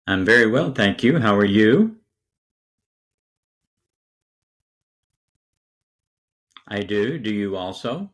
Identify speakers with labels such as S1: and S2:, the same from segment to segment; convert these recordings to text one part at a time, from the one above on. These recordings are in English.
S1: I'm very well, thank you. How are you? I do. Do you also?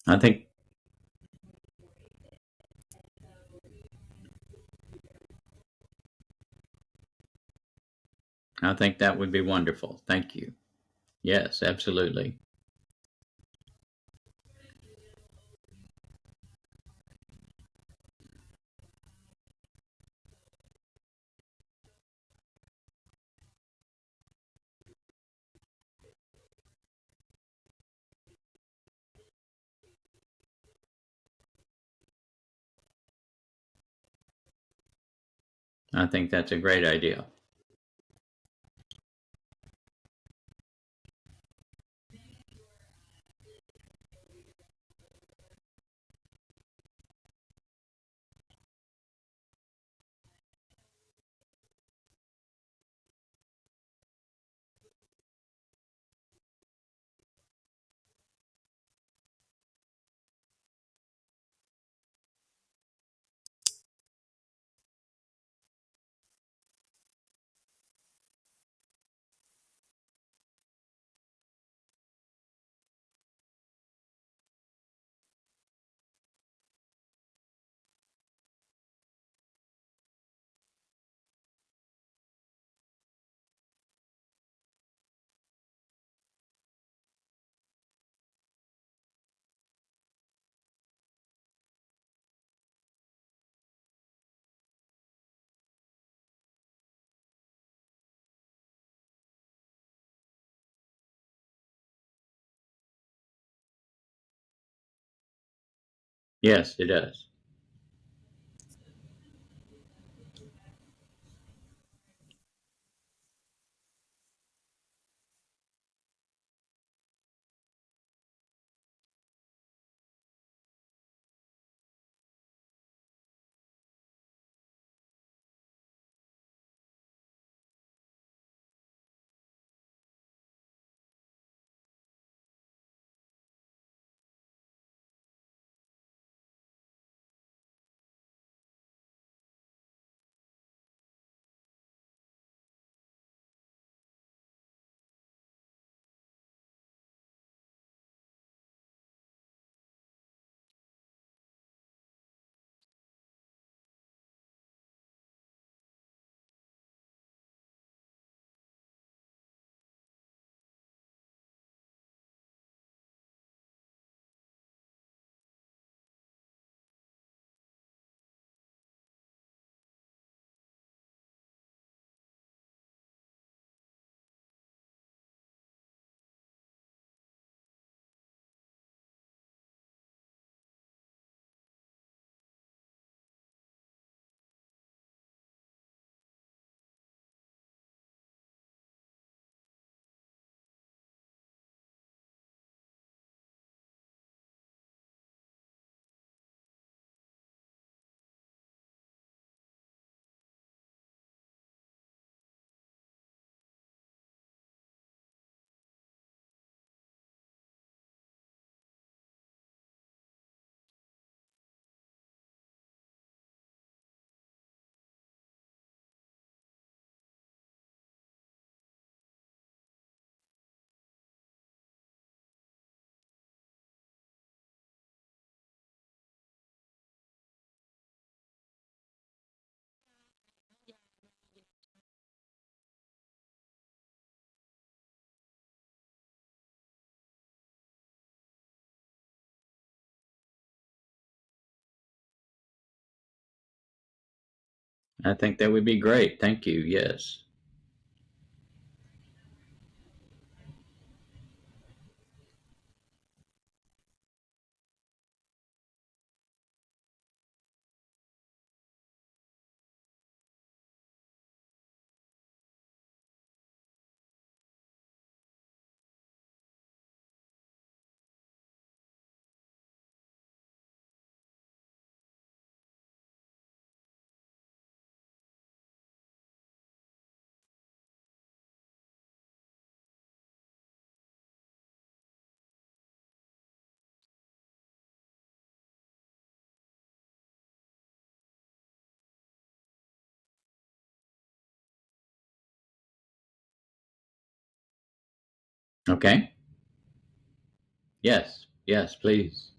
S1: I think I think that would be wonderful. Thank you. Yes, absolutely. I think that's a great idea. Yes, it does. I think that would be great. Thank you. Yes. Okay. Yes. Yes, please.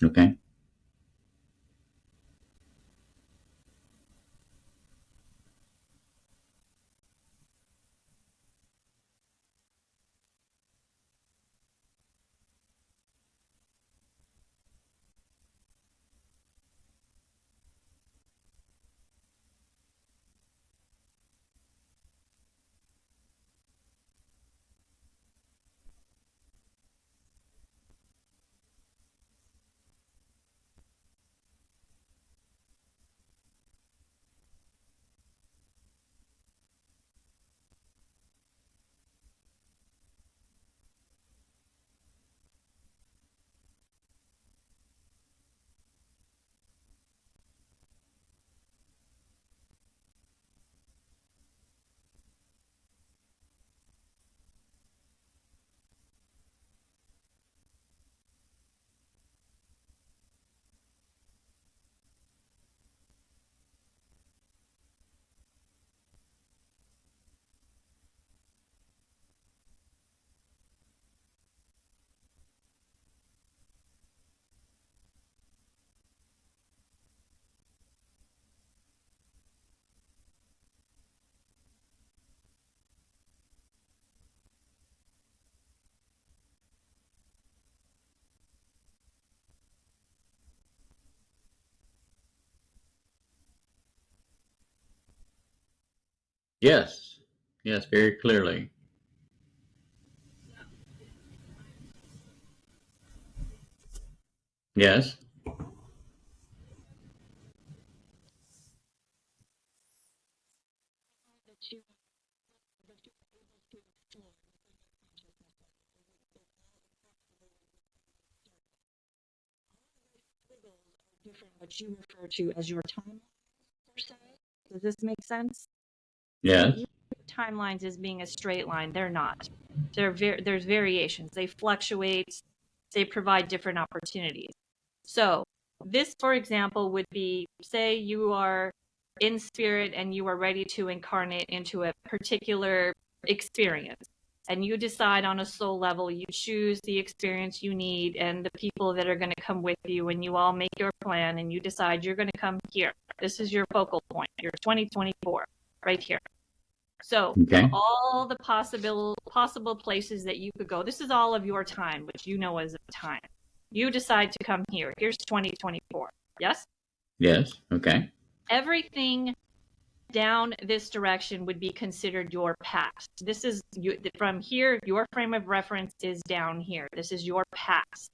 S1: Okay. Yes. Yes, very clearly. Yes.
S2: Different what you refer to as your timeline per se. Does this make sense? So
S1: Yes.
S2: you timelines as being a straight line. They're not. There's variations. They fluctuate. They provide different opportunities. So this, for example, would be, say you are in spirit and you are ready to incarnate into a particular experience. And you decide on a soul level, you choose the experience you need and the people that are going to come with you, and you all make your plan and you decide you're going to come here. This is your focal point, your 2024, right here. So of
S1: Okay.
S2: all the possible places that you could go, this is all of your time, which you know as a time. You decide to come here. Here's 2024. Yes?
S1: Yes. Okay.
S2: Everything down this direction would be considered your past. This is you, from here, your frame of reference is down here. This is your past.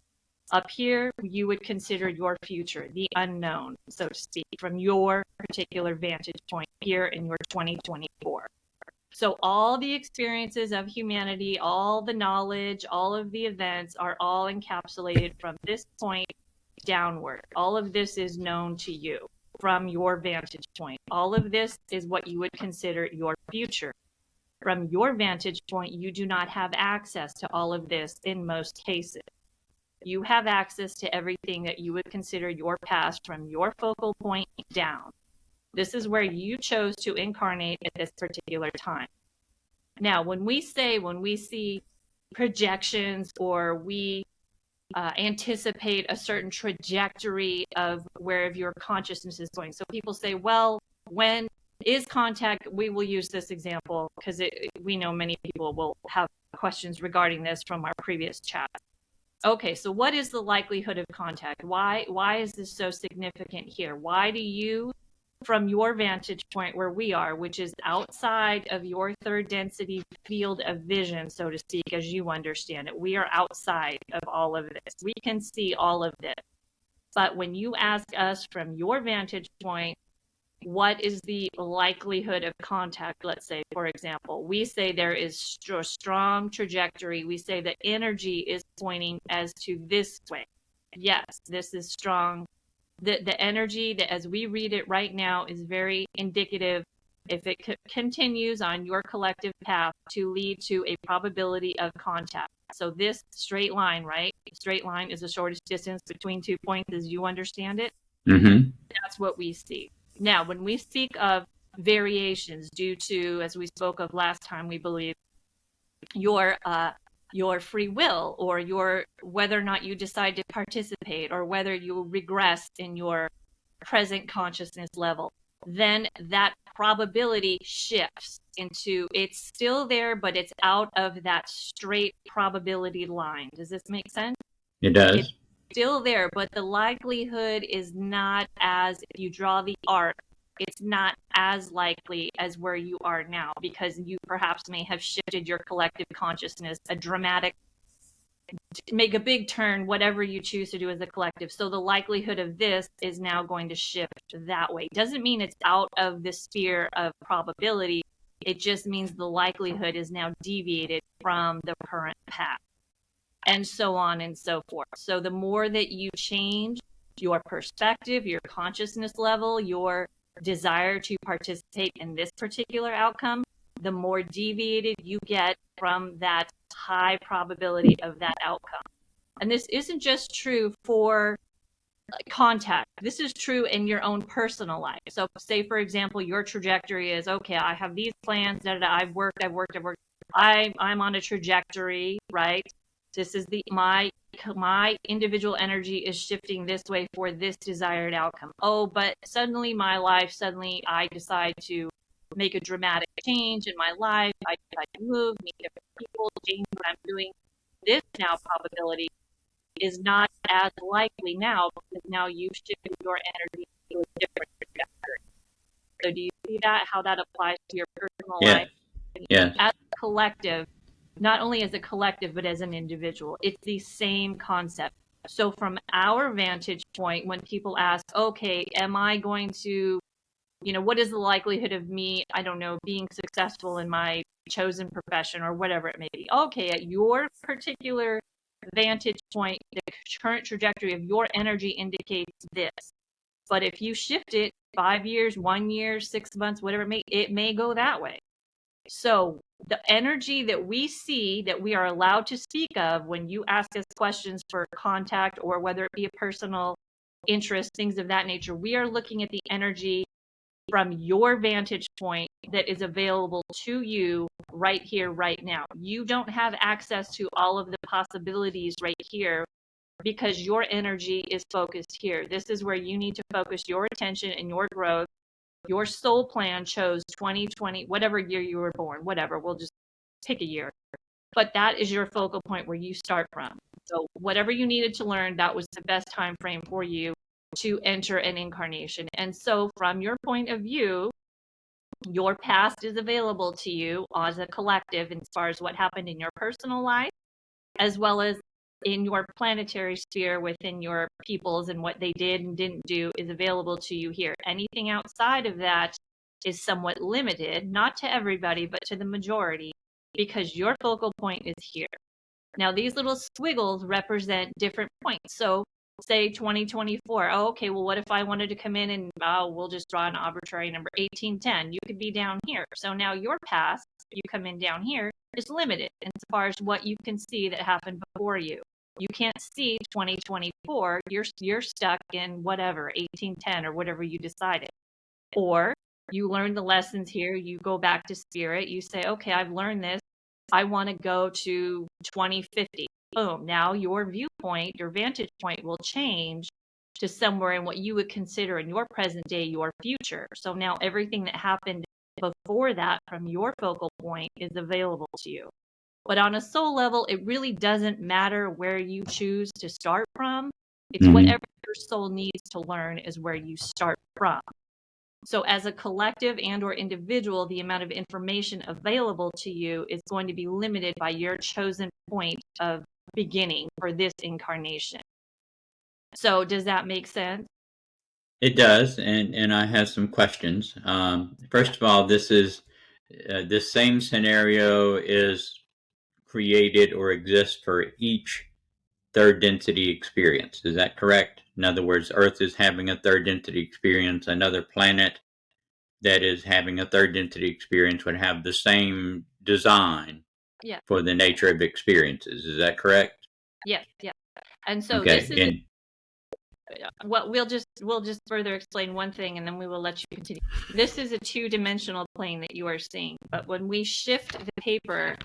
S2: Up here, you would consider your future, the unknown, so to speak, from your particular vantage point here in your 2024. So all the experiences of humanity, all the knowledge, all of the events are all encapsulated from this point downward. All of this is known to you from your vantage point. All of this is what you would consider your future. From your vantage point, you do not have access to all of this in most cases. You have access to everything that you would consider your past from your focal point down. This is where you chose to incarnate at this particular time. Now, when we see projections, or we anticipate a certain trajectory of where your consciousness is going. So people say, well, when is contact, we will use this example because we know many people will have questions regarding this from our previous chat. Okay, so what is the likelihood of contact? Why is this so significant here? Why do you, from your vantage point where we are, which is outside of your third density field of vision, so to speak, as you understand it, we are outside of all of this. We can see all of this. But when you ask us from your vantage point, what is the likelihood of contact, let's say, for example, we say there is a strong trajectory. We say the energy is pointing as to this way. Yes, this is strong. The energy that, as we read it right now, is very indicative if it continues on your collective path to lead to a probability of contact. So this straight line, right? Straight line is the shortest distance between 2 points as you understand it.
S1: Mm-hmm.
S2: That's what we see. Now, when we speak of variations due to, as we spoke of last time, we believe your free will, or your whether or not you decide to participate, or whether you regress in your present consciousness level, then that probability shifts into, it's still there, but it's out of that straight probability line. Does this make sense?
S1: It
S2: It's
S1: does.
S2: still there, but the likelihood is not as, if you draw the arc, it's not as likely as where you are now, because you perhaps may have shifted your collective consciousness a dramatic, make a big turn, whatever you choose to do as a collective. So the likelihood of this is now going to shift that way. Doesn't mean it's out of the sphere of probability. It just means the likelihood is now deviated from the current path, and so on and so forth. So the more that you change your perspective, your consciousness level, your desire to participate in this particular outcome, the more deviated you get from that high probability of that outcome. And this isn't just true for contact. This is true in your own personal life. So say, for example, your trajectory is, okay, I have these plans, I've worked. I'm on a trajectory, right? This is my individual energy is shifting this way for this desired outcome. Oh, but suddenly I decide to make a dramatic change in my life. I decide to move, meet different people, change what I'm doing. This now probability is not as likely now, because now you've shifted your energy to a different trajectory. So do you see that, how that applies to your personal life?
S1: Yes. Yes.
S2: As a collective, not only as a collective, but as an individual, it's the same concept. So from our vantage point, when people ask, okay, am I going to, what is the likelihood of me, I don't know, being successful in my chosen profession or whatever it may be? Okay, at your particular vantage point, the current trajectory of your energy indicates this. But if you shift it 5 years, 1 year, 6 months, whatever it may go that way. So the energy that we see, that we are allowed to speak of when you ask us questions for contact, or whether it be a personal interest, things of that nature, we are looking at the energy from your vantage point that is available to you right here, right now. You don't have access to all of the possibilities right here, because your energy is focused here. This is where you need to focus your attention and your growth. Your soul plan chose 2020, whatever year you were born, whatever, we'll just pick a year. But that is your focal point where you start from. So whatever you needed to learn, that was the best time frame for you to enter an incarnation. And so from your point of view, your past is available to you as a collective, as far as what happened in your personal life, as well as in your planetary sphere within your peoples, and what they did and didn't do is available to you here. Anything outside of that is somewhat limited, not to everybody, but to the majority, because your focal point is here. Now, these little squiggles represent different points. So say 2024. Oh, okay, well, what if I wanted to come in and, we'll just draw an arbitrary number, 1810. You could be down here. So now your past, if you come in down here, is limited as far as what you can see that happened before you. You can't see 2024. You're stuck in whatever, 1810 or whatever you decided. Or you learn the lessons here, you go back to spirit, you say, okay, I've learned this. I want to go to 2050. Boom. Now your viewpoint, your vantage point will change to somewhere in what you would consider in your present day, your future. So now everything that happened before that from your focal point is available to you. But on a soul level, it really doesn't matter where you choose to start from. It's whatever your soul needs to learn is where you start from. So as a collective and or individual, the amount of information available to you is going to be limited by your chosen point of beginning for this incarnation. So does that make sense?
S1: It does, and I have some questions. First of all, this same scenario is created or exists for each third density experience. Is that correct? In other words, Earth is having a third density experience, another planet that is having a third density experience would have the same design
S2: Yeah.
S1: for the nature of experiences. Is that correct?
S2: Yes. Yeah. And so this
S1: Okay.
S2: is
S1: And
S2: what we'll just further explain one thing, and then we will let you continue. This is a two-dimensional plane that you are seeing, but when we shift the paper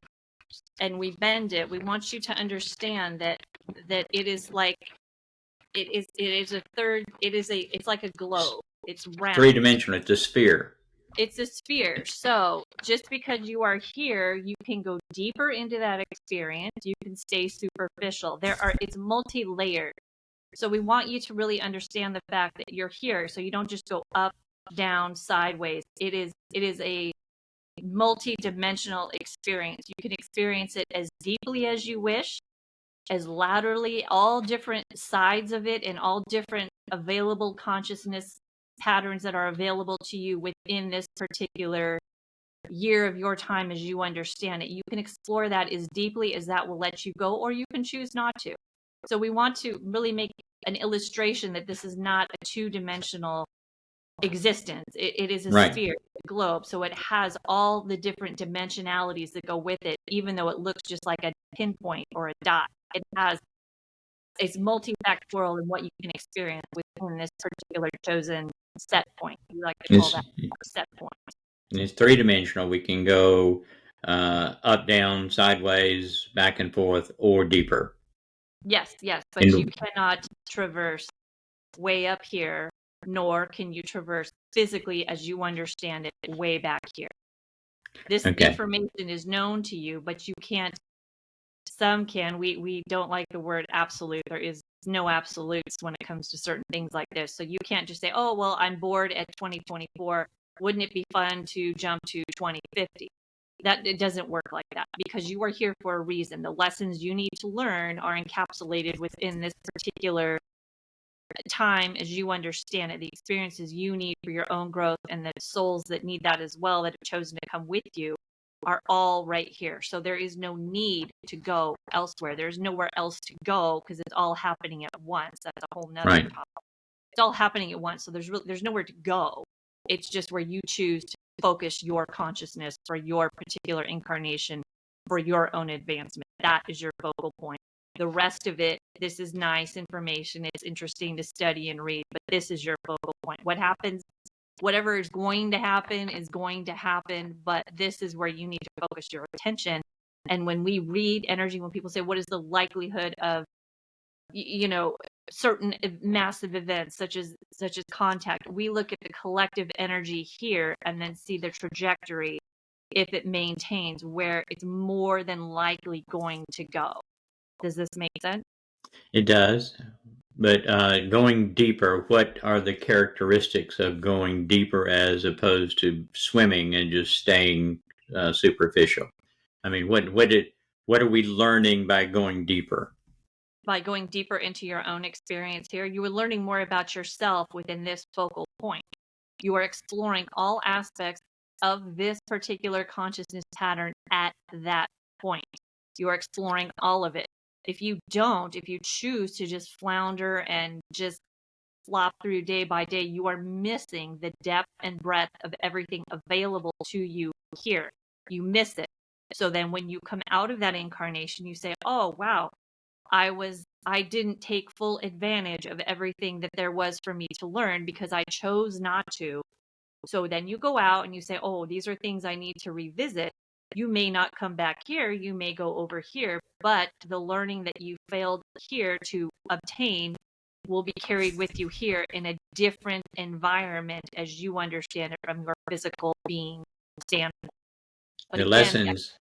S2: and we bend it, we want you to understand that it is like it is a third. It's like a globe. It's
S1: three
S2: round.
S1: dimensional, it's a sphere.
S2: It's a sphere. So just because you are here, you can go deeper into that experience. You can stay superficial. It's multi-layered. So we want you to really understand the fact that you're here. So you don't just go up, down, sideways. It is a multi-dimensional experience. You can experience it as deeply as you wish, as laterally, all different sides of it and all different available consciousness patterns that are available to you within this particular year of your time as you understand it. You can explore that as deeply as that will let you go, or you can choose not to. So we want to really make an illustration that this is not a two-dimensional existence. It is a
S1: Right.
S2: sphere, a globe. So it has all the different dimensionalities that go with it, even though it looks just like a pinpoint or a dot. It has it's multifactorial in what you can experience within this particular chosen set point. We like to call
S1: It's,
S2: that set point.
S1: it's three dimensional. We can go up, down, sideways, back and forth, or deeper.
S2: Yes, yes, but you
S1: And
S2: cannot traverse way up here, nor can you traverse physically as you understand it way back here. This
S1: okay.
S2: information is known to you, but you can't. Some can. We don't like the word absolute. There is no absolutes when it comes to certain things like this. So you can't just say, "Oh, well, I'm bored at 2024. Wouldn't it be fun to jump to 2050?" That it doesn't work like that because you are here for a reason. The lessons you need to learn are encapsulated within this particular time as you understand it, the experiences you need for your own growth, and the souls that need that as well that have chosen to come with you are all right here. So there is no need to go elsewhere. There's nowhere else to go because it's all happening at once. That's a whole nother
S1: Right.
S2: topic. It's all happening at once. So there's nowhere to go. It's just where you choose to focus your consciousness for your particular incarnation, for your own advancement. That is your focal point. The rest of it, this is nice information. It's interesting to study and read, but this is your focal point. What happens, whatever is going to happen is going to happen, but this is where you need to focus your attention. And when we read energy, when people say, what is the likelihood of, certain massive events such as contact, we look at the collective energy here and then see the trajectory if it maintains where it's more than likely going to go. Does this make sense?
S1: It does. But going deeper, what are the characteristics of going deeper as opposed to swimming and just staying superficial? I mean, what are we learning by going deeper?
S2: By going deeper into your own experience here, you are learning more about yourself within this focal point. You are exploring all aspects of this particular consciousness pattern at that point. You are exploring all of it. If you choose to just flounder and just flop through day by day, you are missing the depth and breadth of everything available to you here. You miss it. So then when you come out of that incarnation, you say, oh, wow, I didn't take full advantage of everything that there was for me to learn because I chose not to. So then you go out and you say, oh, these are things I need to revisit. You may not come back here, you may go over here, but the learning that you failed here to obtain will be carried with you here in a different environment as you understand it from your physical being standpoint. But
S1: The
S2: again,
S1: lessons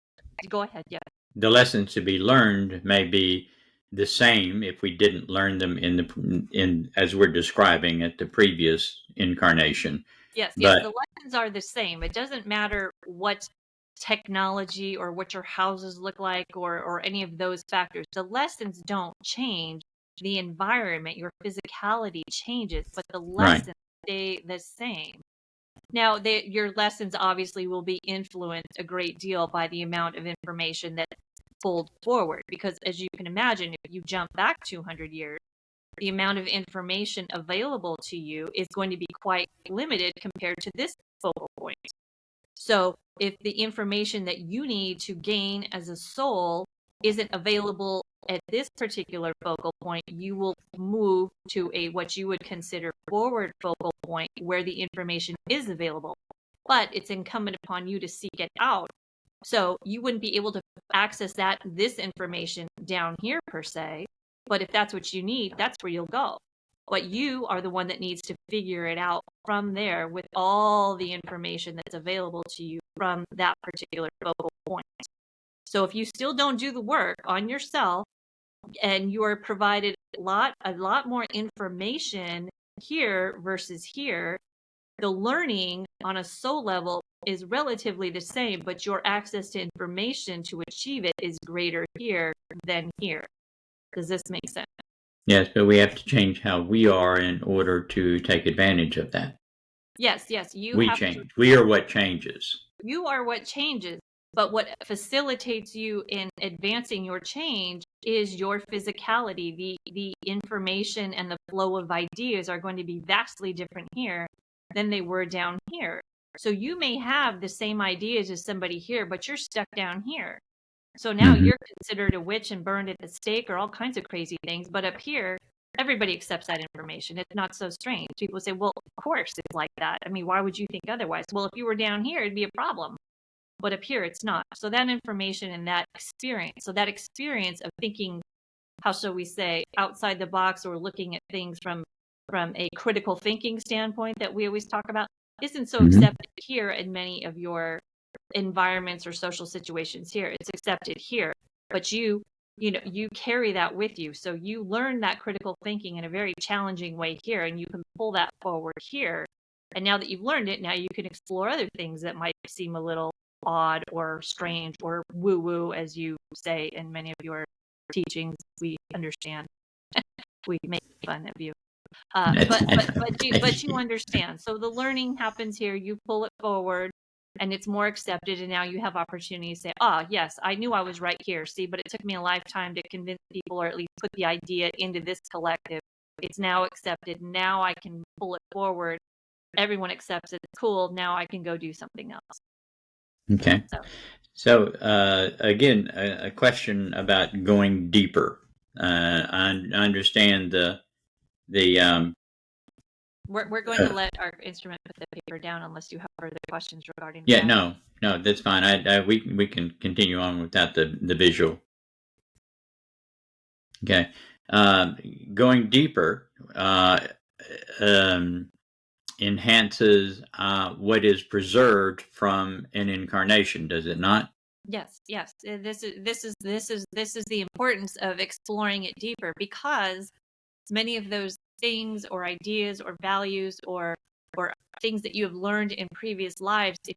S2: go ahead. Yeah.
S1: the lessons to be learned may be the same if we didn't learn them in as we're describing at the previous incarnation.
S2: Yes, yes.
S1: But
S2: The lessons are the same. It doesn't matter what technology or what your houses look like or any of those factors. The lessons don't change. The environment, your physicality changes, but the
S1: right,
S2: lessons stay the same. Now, your lessons obviously will be influenced a great deal by the amount of information that's pulled forward. Because as you can imagine, if you jump back 200 years, the amount of information available to you is going to be quite limited compared to this focal point. So if the information that you need to gain as a soul isn't available at this particular focal point, you will move to a what you would consider forward focal point where the information is available. But it's incumbent upon you to seek it out. So you wouldn't be able to access this information down here per se. But if that's what you need, that's where you'll go. But you are the one that needs to figure it out from there with all the information that's available to you from that particular focal point. So if you still don't do the work on yourself and you are provided a lot more information here versus here, the learning on a soul level is relatively the same, but your access to information to achieve it is greater here than here. Does this make sense?
S1: Yes, but we have to change how we are in order to take advantage of that.
S2: Yes,
S1: we change. We are what changes.
S2: You are what changes, but what facilitates you in advancing your change is your physicality. The information and the flow of ideas are going to be vastly different here than they were down here. So you may have the same ideas as somebody here, but you're stuck down here. So now you're considered a witch and burned at the stake or all kinds of crazy things. But up here, everybody accepts that information. It's not so strange. People say, well, of course it's like that. I mean, why would you think otherwise? Well, if you were down here, it'd be a problem. But up here, it's not. So that information and that experience of thinking, how shall we say, outside the box or looking at things from a critical thinking standpoint that we always talk about, isn't so accepted here in many of your environments or social situations here. It's accepted here, but you carry that with you. So you learn that critical thinking in a very challenging way here, and you can pull that forward here. And now that you've learned it, now you can explore other things that might seem a little odd or strange or woo-woo, as you say in many of your teachings. We understand. We make fun of you. But you understand. So the learning happens here. You pull it forward, and it's more accepted. And now you have opportunity to say, yes, I knew I was right here. See, but it took me a lifetime to convince people, or at least put the idea into this collective. It's now accepted. Now I can pull it forward. Everyone accepts it. Cool. Now I can go do something else.
S1: Okay. So again, a question about going deeper. I understand
S2: we're going to let our instrument put the paper down unless you have further questions regarding
S1: that. No, that's fine. We can continue on without the visual. Okay. Going deeper enhances what is preserved from an incarnation, does it not?
S2: Yes. This is the importance of exploring it deeper, because many of those things or ideas or values or things that you have learned in previous lives, if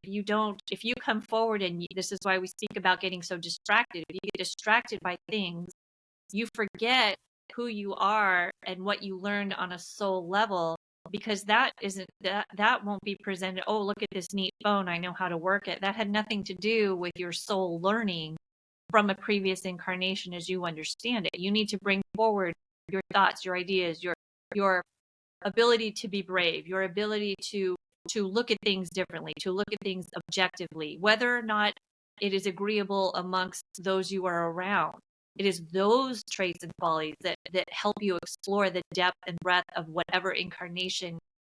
S2: you come forward and this is why we speak about getting so distracted. If you get distracted by things, you forget who you are and what you learned on a soul level, because that won't be presented. Oh, look at this neat phone, I know how to work it. That had nothing to do with your soul learning from a previous incarnation as you understand it. You need to bring forward your thoughts, your ideas, your ability to be brave, your ability to look at things differently, to look at things objectively, whether or not it is agreeable amongst those you are around. It is those traits and qualities that help you explore the depth and breadth of whatever incarnation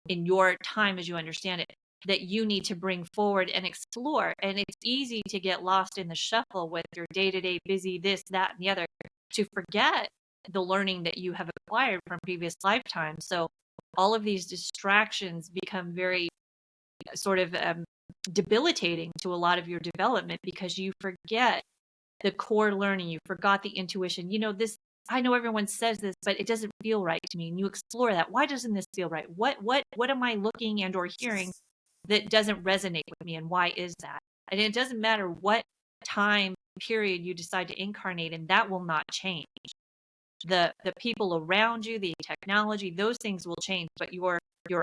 S2: in your time as you understand it that you need to bring forward and explore. And it's easy to get lost in the shuffle with your day-to-day busy this, that, and the other, to forget the learning that you have acquired from previous lifetimes. So all of these distractions become very sort of debilitating to a lot of your development, because you forget the core learning. You forgot the intuition. I know everyone says this, but it doesn't feel right to me. And you explore that. Why doesn't this feel right? What am I looking and or hearing that doesn't resonate with me, and why is that? And it doesn't matter what time period you decide to incarnate in, that will not change. The people around you, the technology, those things will change, but your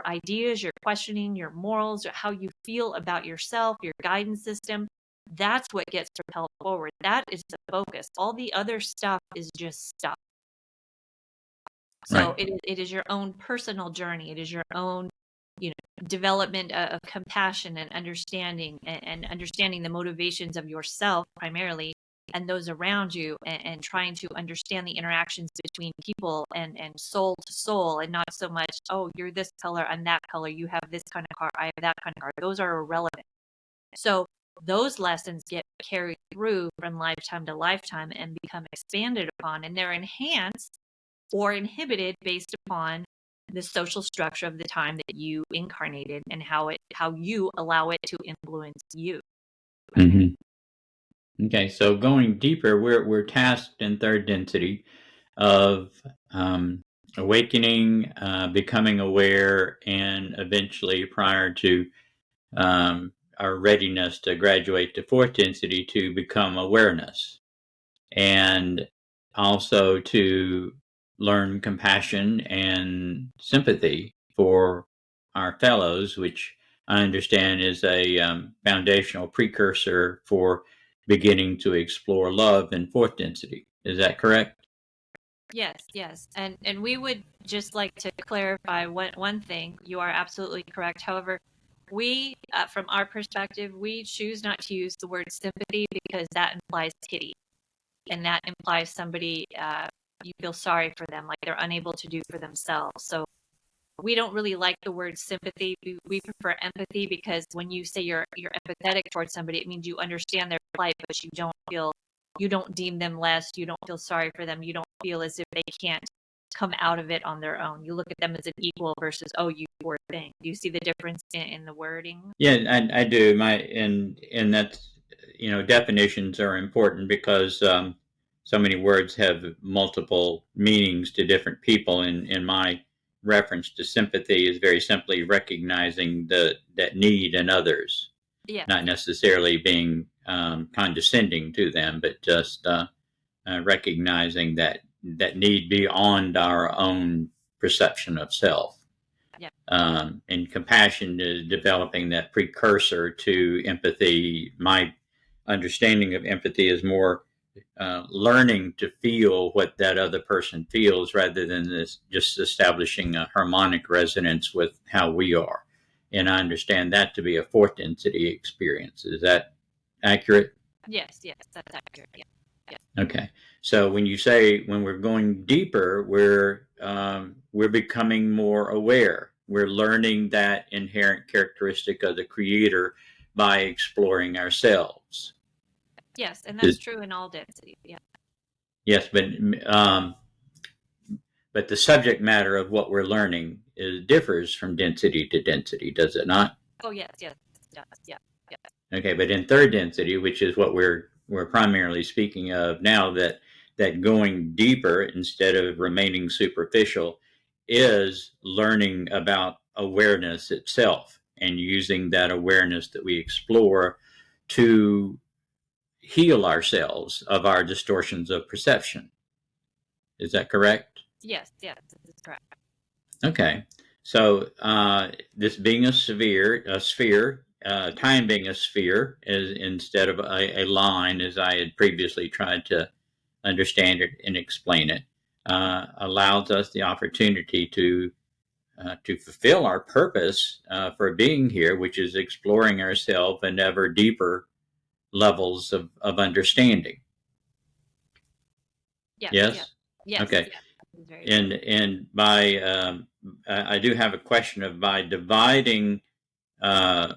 S2: ideas, your questioning, your morals, how you feel about yourself, your guidance system, that's what gets propelled forward. That is the focus. All the other stuff is just stuff. So
S1: Right.
S2: it is your own personal journey. It is your own, development of compassion and understanding, and understanding the motivations of yourself primarily and those around you, and trying to understand the interactions between people, and soul to soul, and not so much, oh, you're this color, I'm that color, you have this kind of car, I have that kind of car. Those are irrelevant. So those lessons get carried through from lifetime to lifetime and become expanded upon, and they're enhanced or inhibited based upon the social structure of the time that you incarnated, and how you allow it to influence you.
S1: Hmm. Okay, so going deeper, we're tasked in third density of awakening, becoming aware, and eventually, prior to our readiness to graduate to fourth density, to become awareness, and also to learn compassion and sympathy for our fellows, which I understand is a foundational precursor for beginning to explore love in fourth density. Is that correct?
S2: Yes, yes. And we would just like to clarify one thing. You are absolutely correct. However, we, from our perspective, we choose not to use the word sympathy because that implies pity, and that implies somebody, you feel sorry for them, like they're unable to do for themselves. So we don't really like the word sympathy. We prefer empathy, because when you say you're empathetic towards somebody, it means you understand their plight, but you don't deem them less. You don't feel sorry for them. You don't feel as if they can't come out of it on their own. You look at them as an equal versus, oh, you poor thing. Do you see the difference in the wording?
S1: Yeah, I do. And that's, definitions are important because so many words have multiple meanings to different people. And my reference to sympathy is very simply recognizing that need in others,
S2: Yes.
S1: not necessarily being condescending to them, but just recognizing that need beyond our own perception of self.
S2: Yeah.
S1: And compassion is developing that precursor to empathy. My understanding of empathy is more learning to feel what that other person feels rather than this just establishing a harmonic resonance with how we are. And I understand that to be a fourth density experience. Is that accurate?
S2: Yes. Yes. That's accurate. Yeah. Yeah.
S1: Okay. So when you say when we're going deeper, we're becoming more aware. We're learning that inherent characteristic of the creator by exploring ourselves.
S2: Yes. And that's
S1: Is-
S2: true in all densities. Yeah.
S1: yes, um, but the subject matter of what we're learning differs from density to density, does it not?
S2: Oh, yes. Yes. It does. Yeah. Yeah.
S1: Okay, but in third density, which is what we're primarily speaking of now, that going deeper instead of remaining superficial is learning about awareness itself and using that awareness that we explore to heal ourselves of our distortions of perception. Is that correct?
S2: Yes. Yes. This is correct.
S1: Okay. So this being a sphere, time being a sphere, is instead of a line, as I had previously tried to understand it and explain it, allows us the opportunity to fulfill our purpose for being here, which is exploring ourselves and ever deeper levels of understanding.
S2: Yes. Yes.
S1: Yes.
S2: Yes.
S1: Okay.
S2: Yes. This is very true.
S1: And by I do have a question of by dividing uh,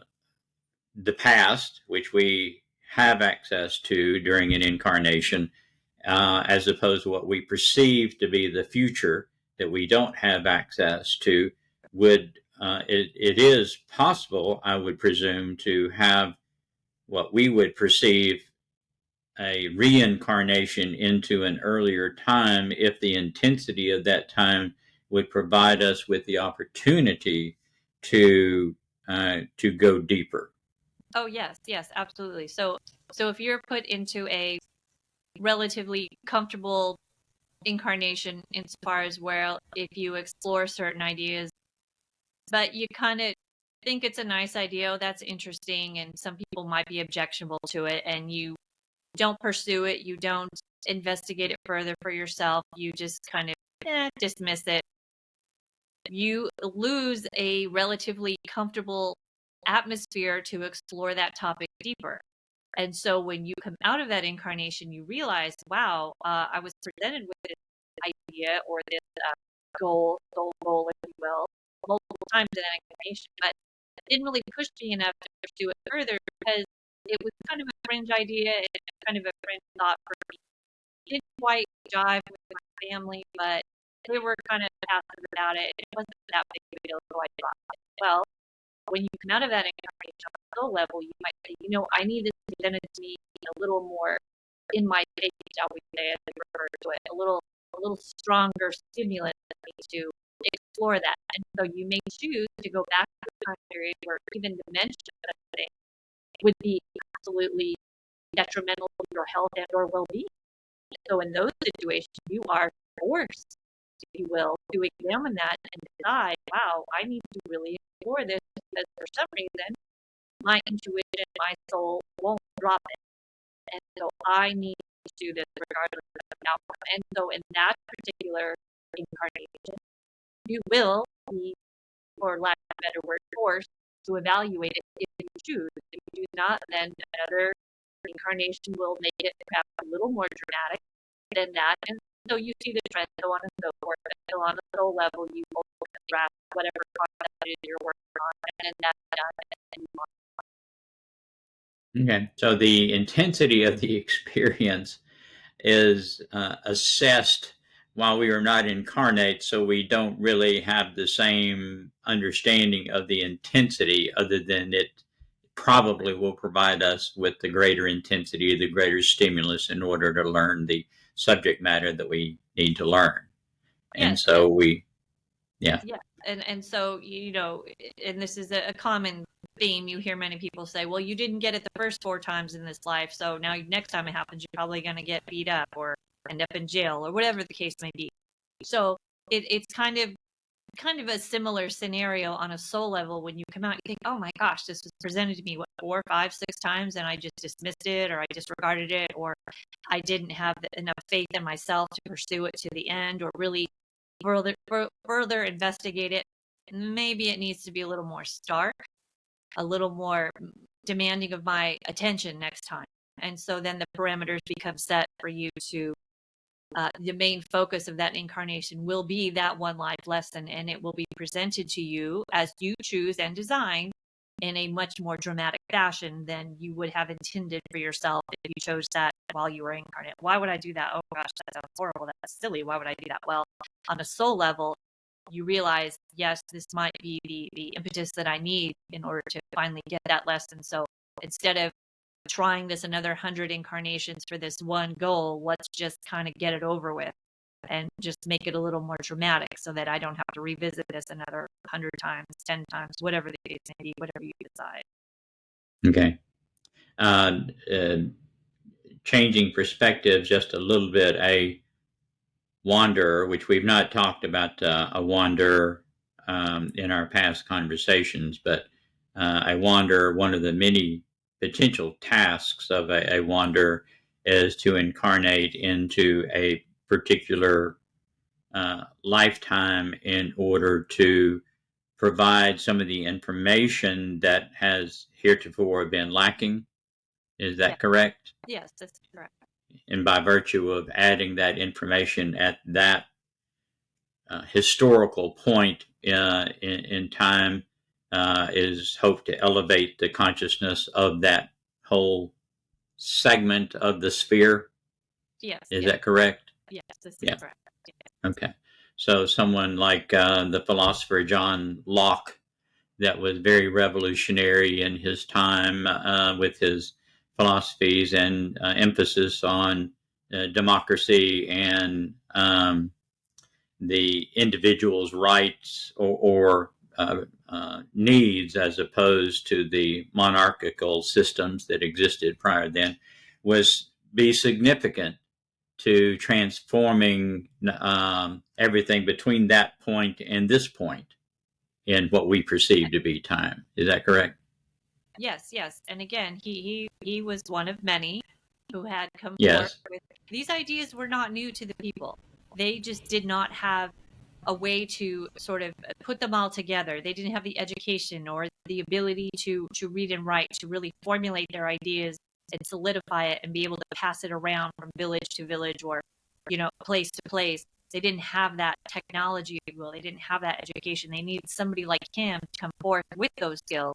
S1: the past, which we have access to during an incarnation, as opposed to what we perceive to be the future that we don't have access to, would it is possible, I would presume, to have what we would perceive a reincarnation into an earlier time if the intensity of that time would provide us with the opportunity to go deeper.
S2: Oh, yes, yes, absolutely. So if you're put into a relatively comfortable incarnation insofar as where if you explore certain ideas, but you kind of think it's a nice idea, oh, that's interesting, and some people might be objectionable to it, and you don't pursue it, you don't investigate it further for yourself, you just kind of dismiss it. You lose a relatively comfortable atmosphere to explore that topic deeper. And so when you come out of that incarnation, you realize, wow, I was presented with this idea or this goal, if you will, multiple times in that incarnation, but it didn't really push me enough to pursue it further because it was kind of a fringe idea. It was kind of a fringe thought for me. It didn't quite jive with my family, but they were kind of passive about it. It wasn't that big of a deal, so I dropped it. Well, when you come out of that incarnation on a soul level, you might say, I need this presented to me a little more in my face, shall we say, as we refer to it, a little stronger stimulus for me to explore that. And so you may choose to go back to the time period where even the mention of such thing would be absolutely detrimental to your health and or well-being. So in those situations, you are forced, if you will, to examine that and decide, wow, I need to really explore this because for some reason, my intuition, my soul won't drop it. And so I need to do this regardless of the outcome. And so in that particular incarnation, you will be, for lack of a better word, forced to evaluate it if you choose. If you do not, then another incarnation will make it perhaps a little more dramatic than that. And so you see the trend, so on and so forth. So on a soul level, you will grasp whatever concept it is you're working on, and then that's done, and you move on.
S1: Okay, so the intensity of the experience is assessed while we are not incarnate, so we don't really have the same understanding of the intensity, other than it probably will provide us with the greater intensity, the greater stimulus in order to learn the subject matter that we need to learn. And
S2: Yes,
S1: so
S2: yeah. And so, and this is a common theme. You hear many people say, well, you didn't get it the first 4 times in this life, so now next time it happens, you're probably going to get beat up or end up in jail or whatever the case may be. So it's kind of a similar scenario on a soul level. When you come out, you think, oh my gosh, this was presented to me 4, 5, 6 times, and I just dismissed it, or I disregarded it, or I didn't have enough faith in myself to pursue it to the end, or really further investigate it. Maybe it needs to be a little more stark, a little more demanding of my attention next time. And so then the parameters become set for you to the main focus of that incarnation will be that one life lesson, and it will be presented to you as you choose and design in a much more dramatic fashion than you would have intended for yourself if you chose that while you were incarnate. Why would I do that? Oh gosh, that sounds horrible. That's silly. Why would I do that? Well, on a soul level, you realize, yes, this might be the impetus that I need in order to finally get that lesson. So instead of trying this another 100 incarnations for this one goal, let's just kind of get it over with and just make it a little more dramatic so that I don't have to revisit this another 100 times, 10 times, whatever the case may be, whatever you decide.
S1: Okay. Changing perspective just a little bit, a wanderer, which we've not talked about a wanderer in our past conversations, but a wanderer, one of the many potential tasks of a wanderer is to incarnate into a particular lifetime in order to provide some of the information that has heretofore been lacking. Is that correct?
S2: Yes, that's correct.
S1: And by virtue of adding that information at that historical point in time, is hoped to elevate the consciousness of that whole segment of the sphere.
S2: Yes.
S1: Is that correct?
S2: Yes, this is correct.
S1: Okay. So someone like the philosopher John Locke, that was very revolutionary in his time with his philosophies and emphasis on democracy and the individual's rights or needs, as opposed to the monarchical systems that existed prior then, was be significant to transforming everything between that point and this point in what we perceive to be time. Is that correct?
S2: Yes. And again, he was one of many who had come
S1: Yes.
S2: forth with these ideas. Were not new to the people. they just did not have a way to sort of put them all together. They didn't have the education or the ability to read and write, to really formulate their ideas and solidify it and be able to pass it around from village to village or, place to place. They didn't have that technology, if you will. They didn't have that education. They needed somebody like him to come forth with those skills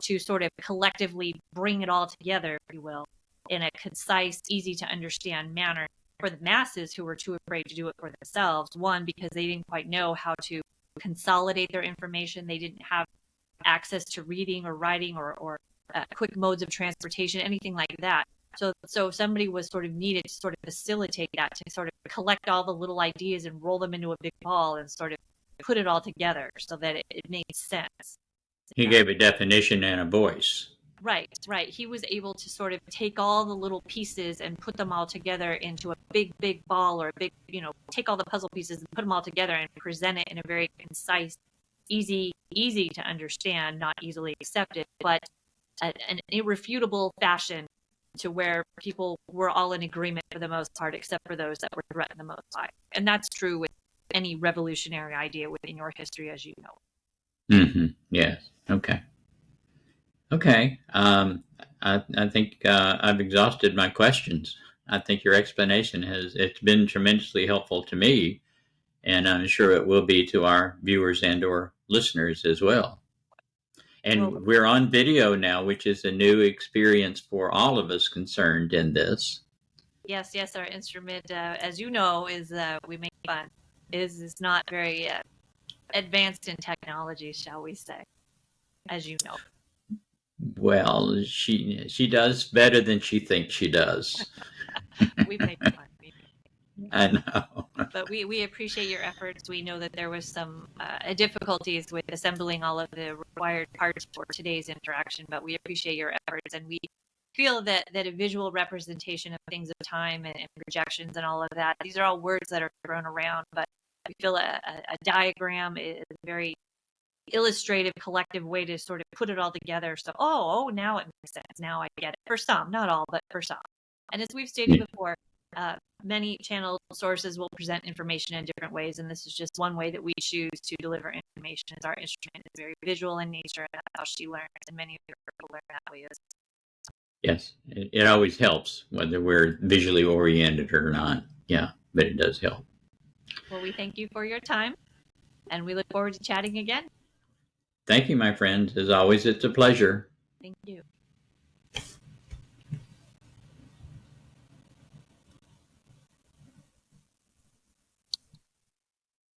S2: to sort of collectively bring it all together, if you will, in a concise, easy to understand manner for the masses who were too afraid to do it for themselves. One, because they didn't quite know how to consolidate their information. They didn't have access to reading or writing or quick modes of transportation, anything like that. So somebody was sort of needed to sort of facilitate that, to sort of collect all the little ideas and roll them into a big ball and sort of put it all together so that it made sense.
S1: He gave a definition and a voice.
S2: Right, right. He was able to sort of take all the little pieces and put them all together into a big, big ball, or a big, take all the puzzle pieces and put them all together and present it in a very concise, easy to understand, not easily accepted, but an irrefutable fashion, to where people were all in agreement for the most part, except for those that were threatened the most by. And that's true with any revolutionary idea within your history, as you know.
S1: Mm-hmm. Yes. Okay. Okay. I think I've exhausted my questions. I think your explanation it's been tremendously helpful to me, and I'm sure it will be to our viewers and or listeners as well. And we're on video now, which is a new experience for all of us concerned in this.
S2: Yes, our instrument, as you know, is we make fun, is not very advanced in technology, shall we say, as you know.
S1: Well, she does better than she thinks she does.
S2: We make fun.
S1: I know.
S2: But we appreciate your efforts. We know that there was some difficulties with assembling all of the required parts for today's interaction, but we appreciate your efforts, and we feel that a visual representation of things of time and projections and all of that, these are all words that are thrown around, but we feel a diagram is a very illustrative, collective way to sort of put it all together. So, now it makes sense. Now I get it. For some, not all, but for some. And as we've stated before, many channel sources will present information in different ways, and this is just one way that we choose to deliver information. As our instrument is very visual in nature, and that's how she learns, and many of you people learn that way as well.
S1: Yes, it always helps, whether we're visually oriented or not. Yeah, but it does help.
S2: Well, we thank you for your time, and we look forward to chatting again.
S1: Thank you, my friends. As always, it's a pleasure.